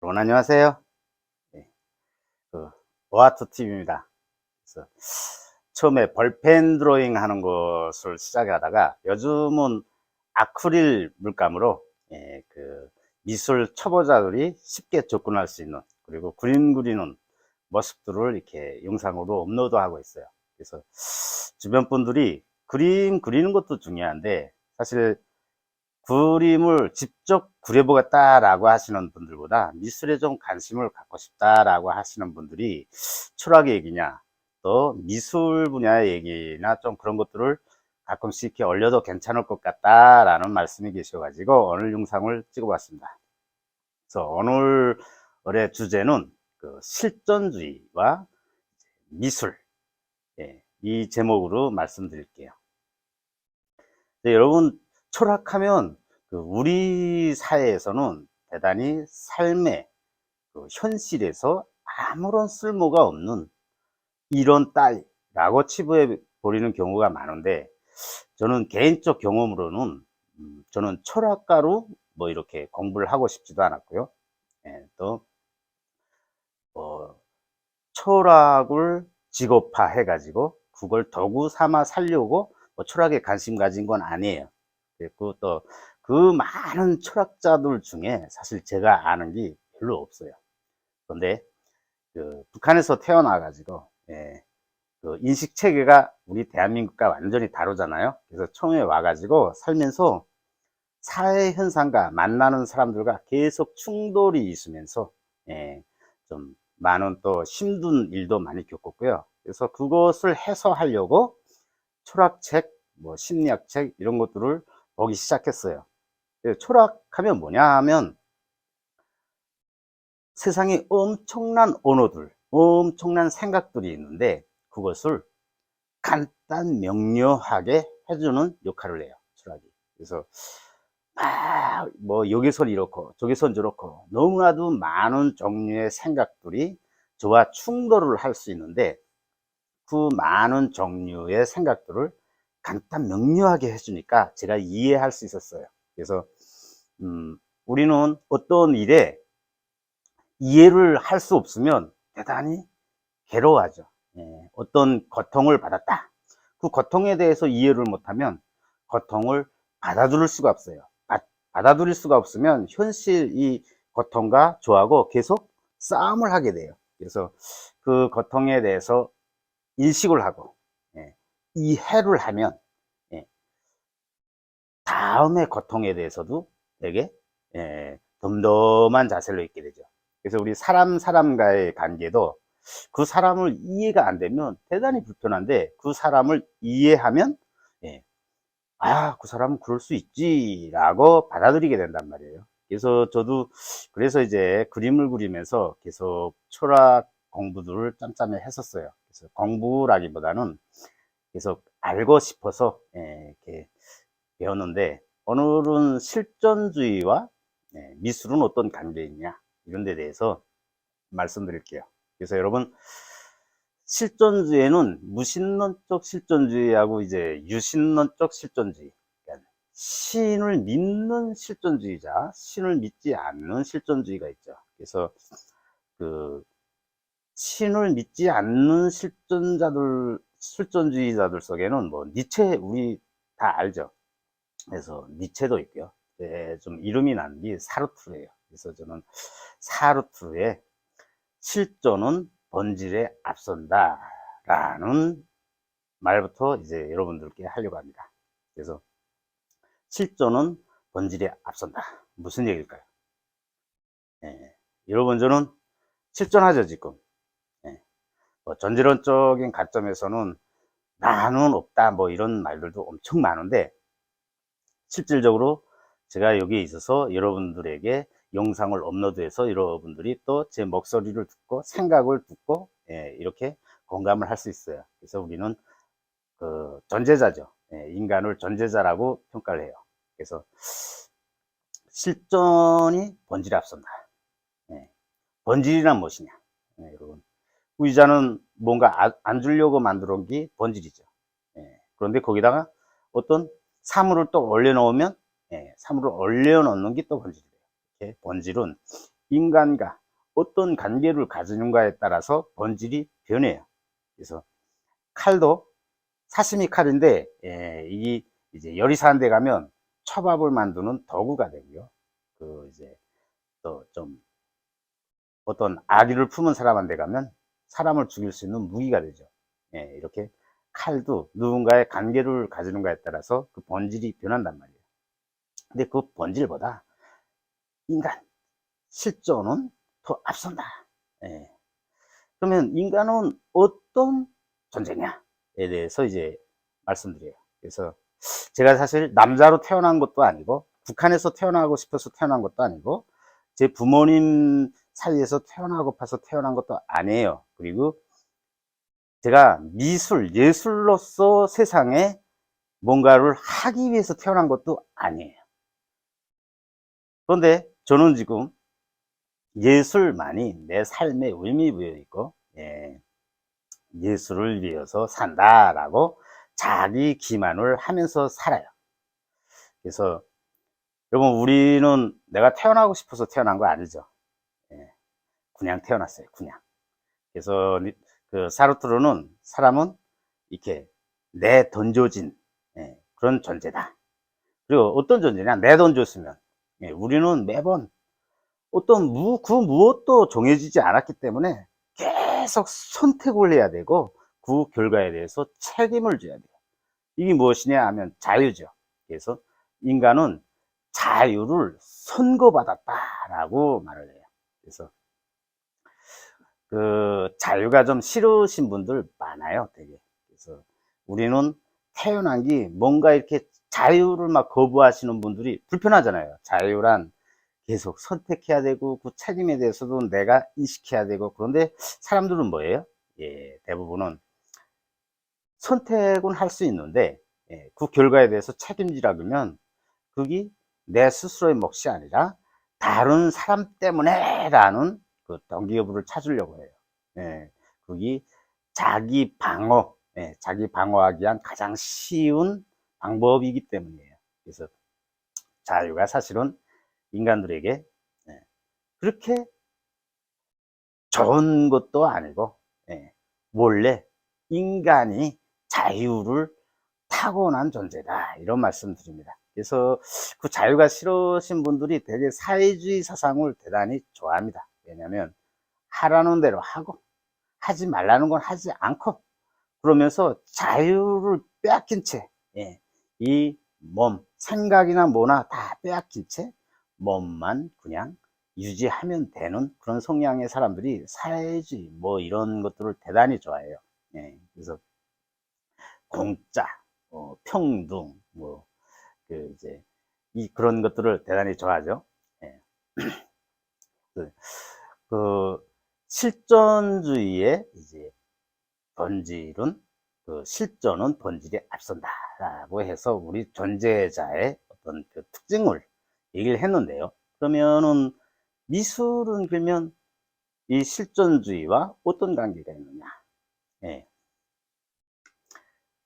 여러분 안녕하세요. 네, 오아트TV입니다. 그래서 처음에 볼펜 드로잉 하는 것을 시작하다가 요즘은 아크릴 물감으로 미술 초보자들이 쉽게 접근할 수 있는, 그리고 그림 그리는 모습들을 이렇게 영상으로 업로드하고 있어요. 그래서 주변 분들이 그림 그리는 것도 중요한데, 사실 그림을 직접 그려보겠다라고 하시는 분들보다 미술에 좀 관심을 갖고 싶다라고 하시는 분들이 철학의 얘기냐, 또 미술 분야의 얘기나 좀 그런 것들을 가끔씩 이렇게 올려도 괜찮을 것 같다라는 말씀이 계셔가지고 오늘 영상을 찍어봤습니다. 그래서 오늘의 주제는 실존주의와 미술, 이 제목으로 말씀드릴게요. 네, 여러분, 철학하면 우리 사회에서는 대단히 삶의 현실에서 아무런 쓸모가 없는 이런 딸이라고 치부해 버리는 경우가 많은데, 저는 개인적 경험으로는 저는 철학가로 뭐 이렇게 공부를 하고 싶지도 않았고요. 또 철학을 직업화 해가지고 그걸 도구 삼아 살려고 뭐 철학에 관심 가진 건 아니에요. 그리고 또 그 많은 철학자들 중에 사실 제가 아는 게 별로 없어요. 그런데 북한에서 태어나 가지고 인식 체계가 우리 대한민국과 완전히 다르잖아요. 그래서 처음에 와 가지고 살면서 사회 현상과 만나는 사람들과 계속 충돌이 있으면서 좀 많은 또 힘든 일도 많이 겪었고요. 그래서 그것을 해소하려고 철학책, 뭐 심리학책 이런 것들을 보기 시작했어요. 철학하면 뭐냐 하면 세상에 엄청난 언어들, 엄청난 생각들이 있는데 그것을 간단 명료하게 해주는 역할을 해요, 철학이. 그래서 뭐 여기선 이렇고 저기선 저렇고 너무나도 많은 종류의 생각들이 저와 충돌을 할 수 있는데, 그 많은 종류의 생각들을 간단 명료하게 해주니까 제가 이해할 수 있었어요. 그래서 우리는 어떤 일에 이해를 할 수 없으면 대단히 괴로워하죠. 어떤 고통을 받았다, 그 고통에 대해서 이해를 못하면 고통을 받아들일 수가 없어요. 받아들일 수가 없으면 현실 이 고통과 저하고 계속 싸움을 하게 돼요. 그래서 그 고통에 대해서 인식을 하고 이해를 하면 다음의 고통에 대해서도 되게 덤덤한 자세로 있게 되죠. 그래서 우리 사람과의 관계도 그 사람을 이해가 안 되면 대단히 불편한데, 그 사람을 이해하면 그 사람은 그럴 수 있지라고 받아들이게 된단 말이에요. 그래서 저도 그래서 이제 그림을 그리면서 계속 철학 공부들을 짬짬이 했었어요. 그래서 공부라기보다는 계속 알고 싶어서 이렇게 배웠는데, 오늘은 실존주의와 미술은 어떤 관계 있냐, 이런 데 대해서 말씀드릴게요. 그래서 여러분, 실존주의에는 무신론적 실존주의하고 이제 유신론적 실존주의, 그러니까 신을 믿는 실존주의자, 신을 믿지 않는 실존주의가 있죠. 그래서 그 신을 믿지 않는 실존주의자들 속에는 뭐 니체, 우리 다 알죠. 그래서 니체도 있고요. 좀 이름이 난 게 사르트르예요. 그래서 저는 사르트르의 실존은 본질에 앞선다 라는 말부터 이제 여러분들께 하려고 합니다. 그래서 실존은 본질에 앞선다, 무슨 얘기일까요? 여러분, 저는 실존하죠 지금. 뭐 전제론적인 관점에서는 나는 없다, 뭐 이런 말들도 엄청 많은데, 실질적으로 제가 여기에 있어서 여러분들에게 영상을 업로드해서 여러분들이 또 제 목소리를 듣고 생각을 듣고 이렇게 공감을 할 수 있어요. 그래서 우리는 존재자죠. 인간을 존재자라고 평가를 해요. 그래서 실존이 본질에 앞선다. 본질이란 무엇이냐, 여러분, 의자는 뭔가 안 주려고 만들어 온 게 본질이죠. 그런데 거기다가 어떤 사물을 또 올려놓으면 사물을 올려놓는 게 또 본질이에요. 본질은 인간과 어떤 관계를 가지는가에 따라서 본질이 변해요. 그래서 칼도 사시미 칼인데, 이 이제 요리사한 데 가면 초밥을 만드는 도구가 되고요. 그 이제 또 좀 어떤 악의를 품은 사람한테 가면 사람을 죽일 수 있는 무기가 되죠. 이렇게 칼도 누군가의 관계를 가지는가에 따라서 그 본질이 변한단 말이에요. 근데 그 본질보다 인간 실존은 더 앞선다. 예. 그러면 인간은 어떤 존재냐에 대해서 이제 말씀드려요. 그래서 제가 사실 남자로 태어난 것도 아니고 북한에서 태어나고 싶어서 태어난 것도 아니고 제 부모님 사이에서 태어나고파서 태어난 것도 아니에요. 그리고 제가 예술로서 세상에 뭔가를 하기 위해서 태어난 것도 아니에요. 그런데 저는 지금 예술만이 내 삶의 의미부여 있고, 예술을 위해서 산다라고 자기 기만을 하면서 살아요. 그래서 여러분, 우리는 내가 태어나고 싶어서 태어난 거 아니죠. 그냥 태어났어요. 그냥. 그래서 그 사르트르는 사람은 이렇게 내 던져진 그런 존재다. 그리고 어떤 존재냐? 내 던졌으면 우리는 매번 어떤 그 무엇도 정해지지 않았기 때문에 계속 선택을 해야 되고 그 결과에 대해서 책임을 져야 돼요. 이게 무엇이냐 하면 자유죠. 그래서 인간은 자유를 선고받았다라고 말을 해요. 그래서 그 자유가 좀 싫으신 분들 많아요, 되게. 그래서 우리는 태어난 게 뭔가 이렇게 자유를 막 거부하시는 분들이 불편하잖아요. 자유란 계속 선택해야 되고 그 책임에 대해서도 내가 인식해야 되고. 그런데 사람들은 뭐예요? 대부분은 선택은 할 수 있는데 그 결과에 대해서 책임지라 그러면 그게 내 스스로의 몫이 아니라 다른 사람 때문에 라는 그 동기부여를 찾으려고 해요. 그게 자기 방어하기 위한 가장 쉬운 방법이기 때문이에요. 그래서 자유가 사실은 인간들에게 그렇게 좋은 것도 아니고, 원래 인간이 자유를 타고난 존재다, 이런 말씀 드립니다. 그래서 그 자유가 싫으신 분들이 되게 사회주의 사상을 대단히 좋아합니다. 왜냐하면 하라는 대로 하고 하지 말라는 건 하지 않고, 그러면서 자유를 빼앗긴 채, 이 생각이나 뭐나 다 빼앗긴 채 몸만 그냥 유지하면 되는 그런 성향의 사람들이 사회주의 뭐 이런 것들을 대단히 좋아해요. 그래서 공짜, 평등, 뭐, 이제, 그런 것들을 대단히 좋아하죠. 예. 그, 실존주의의 이제 본질은, 실존은 본질에 앞선다라고 해서 우리 존재자의 어떤 그 특징을 얘기를 했는데요. 그러면은 미술은 그러면 이 실존주의와 어떤 관계가 있느냐? 예.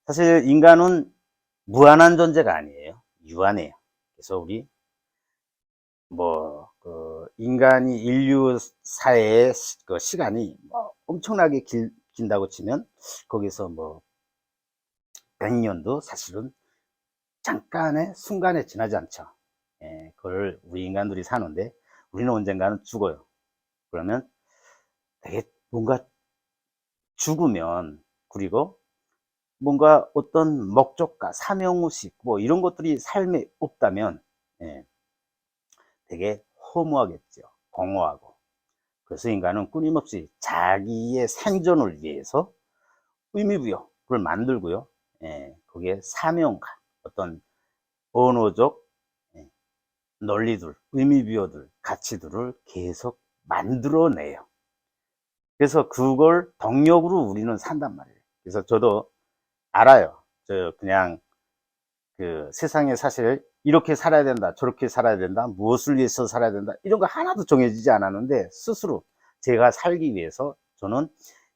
사실 인간은 무한한 존재가 아니에요. 유한해요. 그래서 우리 인간이 인류 사회의 그 시간이 뭐 엄청나게 긴다고 치면 거기서 뭐 100년도 사실은 잠깐의 순간에 지나지 않죠. 그걸 우리 인간들이 사는데 우리는 언젠가는 죽어요. 그러면 되게 뭔가 죽으면, 그리고 뭔가 어떤 목적과 사명의식 뭐 이런 것들이 삶에 없다면 되게 허무하겠죠. 공허하고. 그래서 인간은 끊임없이 자기의 생존을 위해서 의미부여를 만들고요. 거기에 사명과 어떤 언어적 논리들, 의미부여들, 가치들을 계속 만들어내요. 그래서 그걸 동력으로 우리는 산단 말이에요. 그래서 저도 알아요. 저 그냥 그 세상에 사실 이렇게 살아야 된다, 저렇게 살아야 된다, 무엇을 위해서 살아야 된다, 이런 거 하나도 정해지지 않았는데 스스로 제가 살기 위해서 저는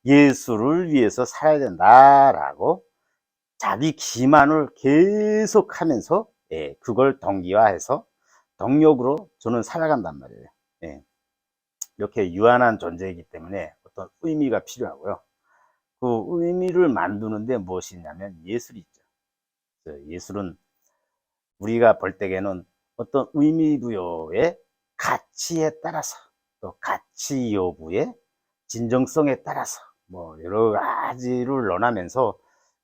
예수를 위해서 살아야 된다라고 자기 기만을 계속 하면서 그걸 동기화해서 동력으로 저는 살아간단 말이에요. 예. 이렇게 유한한 존재이기 때문에 어떤 의미가 필요하고요. 그 의미를 만드는데 무엇이 있냐면 예술이 있죠. 예술은 우리가 볼 때에는 어떤 의미 부여의 가치에 따라서, 또 가치 여부의 진정성에 따라서 뭐 여러 가지를 논하면서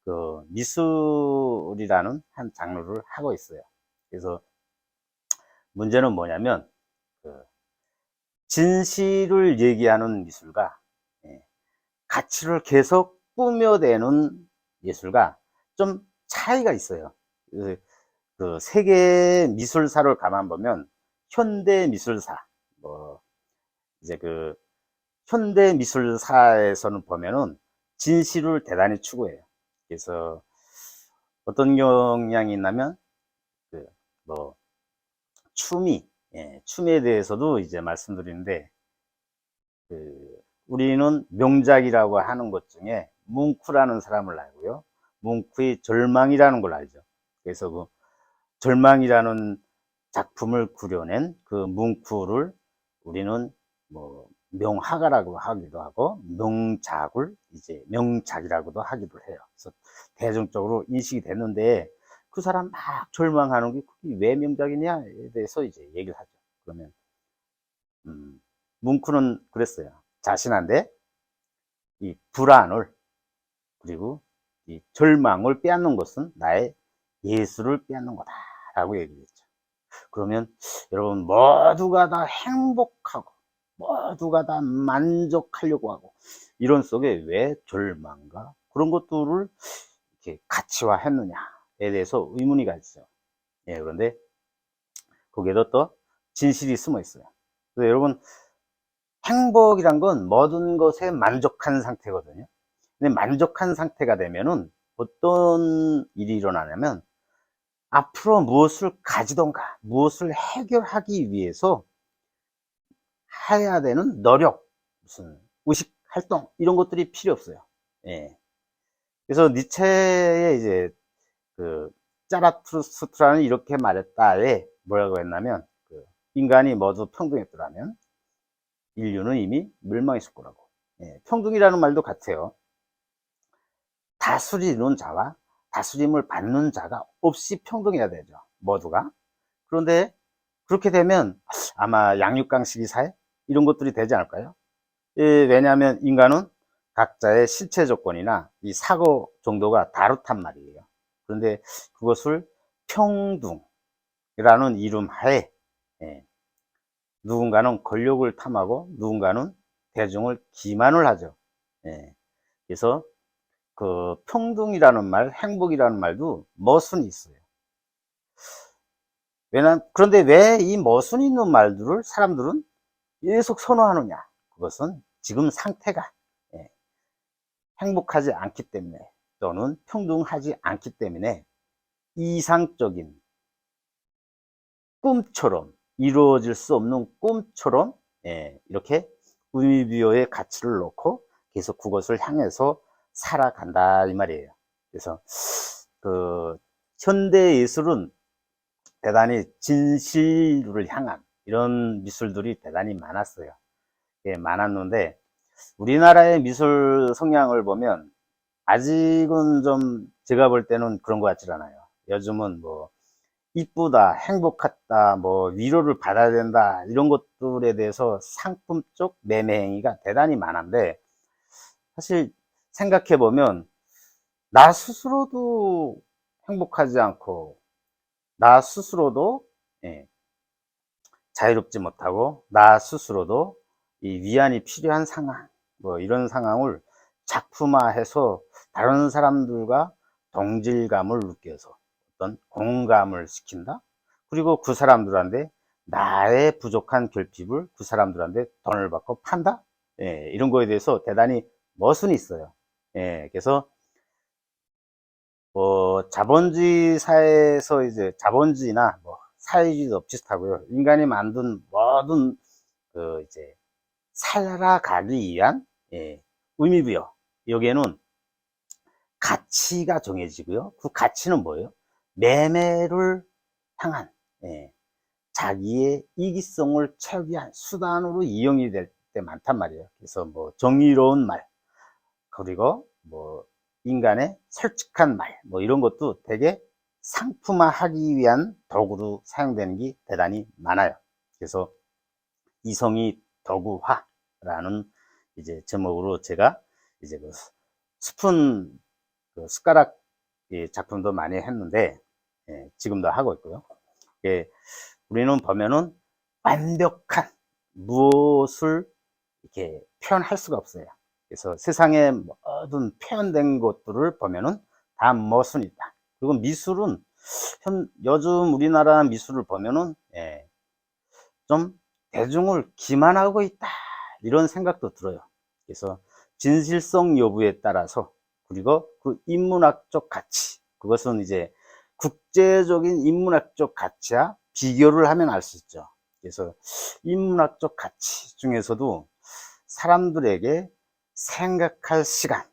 그 미술이라는 한 장르를 하고 있어요. 그래서 문제는 뭐냐면 그 진실을 얘기하는 미술과 예, 가치를 계속 꾸며내는 예술과 좀 차이가 있어요. 그 세계 미술사를 가만 보면 현대 미술사, 뭐 이제 그 현대 미술사에서는 보면은 진실을 대단히 추구해요. 그래서 어떤 경향이 있냐면 그 뭐 춤이, 예, 춤에 대해서도 이제 말씀드리는데 그 우리는 명작이라고 하는 것 중에 뭉크라는 사람을 알고요. 뭉크의 절망이라는 걸 알죠. 그래서 그 절망이라는 작품을 그려낸 그 뭉크를 우리는 뭐 명화가라고 하기도 하고 명작을 이제 명작이라고도 하기도 해요. 그래서 대중적으로 인식이 됐는데 그 사람 막 절망하는 게 그게 왜 명작이냐에 대해서 이제 얘기를 하죠. 그러면 뭉크는 그랬어요. 자신한테 이 불안을 그리고 이 절망을 빼앗는 것은 나의 예술을 빼앗는 거다라고 얘기했죠. 그러면 여러분 모두가 다 행복하고 모두가 다 만족하려고 하고 이런 속에 왜 절망과 그런 것들을 이렇게 가치화했느냐에 대해서 의문이 가죠. 예, 그런데 거기에도 또 진실이 숨어 있어요. 그래서 여러분 행복이란 건 모든 것에 만족한 상태거든요. 근데 만족한 상태가 되면은 어떤 일이 일어나냐면 앞으로 무엇을 가지던가 무엇을 해결하기 위해서 해야 되는 노력, 무슨 의식 활동 이런 것들이 필요 없어요. 예. 그래서 니체의 이제 그 짜라투스트라는 이렇게 말했다에 뭐라고 했냐면 그 인간이 모두 평등했더라면 인류는 이미 멸망했을 거라고. 예. 평등이라는 말도 같아요. 다스리는 자와 다스림을 받는 자가 없이 평등해야 되죠. 모두가. 그런데 그렇게 되면 아마 양육강식이 사회 이런 것들이 되지 않을까요? 예, 왜냐하면 인간은 각자의 신체 조건이나 이 사고 정도가 다르단 말이에요. 그런데 그것을 평등이라는 이름 하에 예, 누군가는 권력을 탐하고 누군가는 대중을 기만을 하죠. 예, 그래서 그 평등이라는 말, 행복이라는 말도 멋은 있어요. 그런데 왜 이 멋은 있는 말들을 사람들은 계속 선호하느냐? 그것은 지금 상태가 예, 행복하지 않기 때문에 또는 평등하지 않기 때문에 이상적인 꿈처럼 이루어질 수 없는 꿈처럼 예, 이렇게 의미부여의 가치를 놓고 계속 그것을 향해서 살아간다 이 말이에요. 그래서 그 현대 예술은 대단히 진실을 향한 이런 미술들이 대단히 많았어요. 예, 많았는데 우리나라의 미술 성향을 보면 아직은 좀 제가 볼 때는 그런 것 같지 않아요. 요즘은 뭐 이쁘다, 행복하다, 뭐 위로를 받아야 된다 이런 것들에 대해서 상품 쪽 매매 행위가 대단히 많은데 사실 생각해 보면 나 스스로도 행복하지 않고 나 스스로도 예, 자유롭지 못하고 나 스스로도 이 위안이 필요한 상황 뭐 이런 상황을 작품화해서 다른 사람들과 동질감을 느껴서 어떤 공감을 시킨다. 그리고 그 사람들한테 나의 부족한 결핍을 그 사람들한테 돈을 받고 판다. 예, 이런 거에 대해서 대단히 멋은 있어요. 예, 그래서 뭐 자본주의 사회에서 이제 자본주의나 뭐 사회주의도 비슷하고요. 인간이 만든 모든 그 이제 살아가기 위한 예, 의미부여 여기에는 가치가 정해지고요. 그 가치는 뭐예요? 매매를 향한 예, 자기의 이기성을 채우기 위한 수단으로 이용이 될 때 많단 말이에요. 그래서 뭐 정의로운 말, 그리고 뭐 인간의 솔직한 말, 뭐 이런 것도 되게 상품화하기 위한 도구로 사용되는 게 대단히 많아요. 그래서 이성이 덕우화라는 이제 제목으로 제가 이제 그 스푼, 그 숟가락 작품도 많이 했는데, 예, 지금도 하고 있고요. 예, 우리는 보면은 완벽한 무엇을 이렇게 표현할 수가 없어요. 그래서 세상의 모든 표현된 것들을 보면은 다 모순이다. 그리고 미술은 요즘 우리나라 미술을 보면은, 예, 좀 대중을 기만하고 있다, 이런 생각도 들어요. 그래서 진실성 여부에 따라서, 그리고 그 인문학적 가치, 그것은 이제 국제적인 인문학적 가치와 비교를 하면 알 수 있죠. 그래서 인문학적 가치 중에서도 사람들에게 생각할 시간,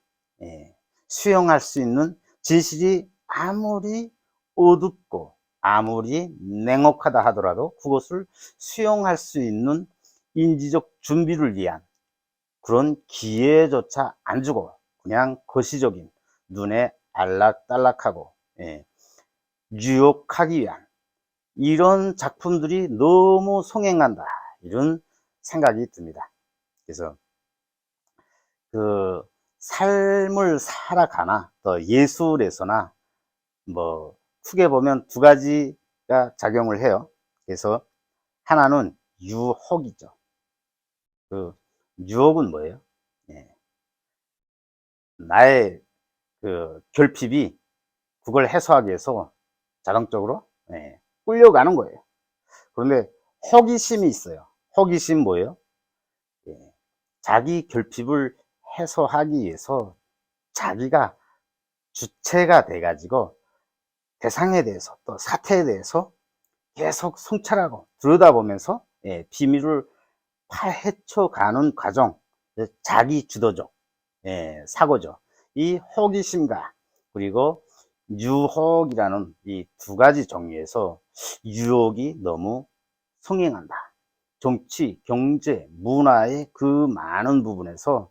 예, 수용할 수 있는 진실이 아무리 어둡고 아무리 냉혹하다 하더라도 그것을 수용할 수 있는 인지적 준비를 위한 그런 기회조차 안 주고, 그냥 거시적인 눈에 알락달락하고, 예, 유혹하기 위한 이런 작품들이 너무 성행한다, 이런 생각이 듭니다. 그래서 그 삶을 살아가나 또 예술에서나 뭐 크게 보면 두 가지가 작용을 해요. 그래서 하나는 유혹이죠. 그 유혹은 뭐예요? 예, 나의 그 결핍이 그걸 해소하기 위해서 자동적으로, 예, 끌려가는 거예요. 그런데 호기심이 있어요. 호기심 뭐예요? 예, 자기 결핍을 해소하기 위해서 자기가 주체가 돼 가지고 대상에 대해서 또 사태에 대해서 계속 성찰하고 들여다보면서, 예, 비밀을 파헤쳐가는 과정, 자기 주도적, 예, 사고죠. 이 호기심과 그리고 유혹이라는 이 두 가지 종류에서 유혹이 너무 성행한다. 정치, 경제, 문화의 그 많은 부분에서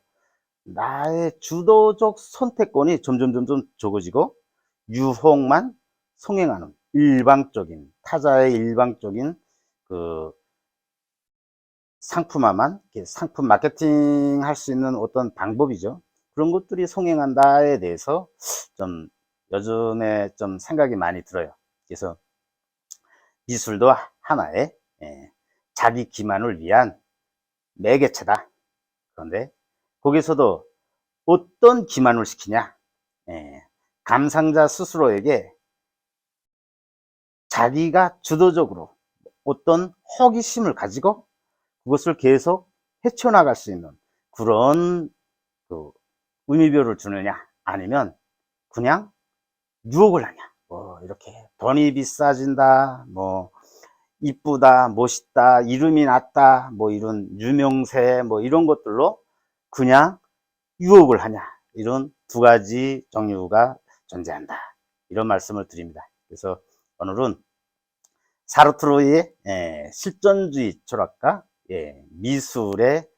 나의 주도적 선택권이 점점 적어지고 유혹만 성행하는 일방적인, 타자의 일방적인 그 상품화만, 상품 마케팅 할 수 있는 어떤 방법이죠. 그런 것들이 성행한다에 대해서 좀 요즘에 좀 생각이 많이 들어요. 그래서 미술도 하나의, 예, 자기 기만을 위한 매개체다. 그런데 거기서도 어떤 기만을 시키냐, 예, 감상자 스스로에게 자기가 주도적으로 어떤 호기심을 가지고 그것을 계속 헤쳐나갈 수 있는 그런 그 의미별을 주느냐, 아니면 그냥 유혹을 하냐, 뭐 이렇게 돈이 비싸진다, 뭐 이쁘다, 멋있다, 이름이 났다, 뭐 이런 유명세, 뭐 이런 것들로 그냥 유혹을 하냐, 이런 두 가지 종류가 존재한다, 이런 말씀을 드립니다. 그래서 오늘은 사르트르의, 예, 실존주의 철학과, 예, 미술의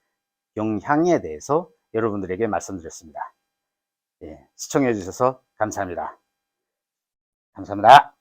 영향에 대해서 여러분들에게 말씀드렸습니다. 예, 시청해 주셔서 감사합니다. 감사합니다.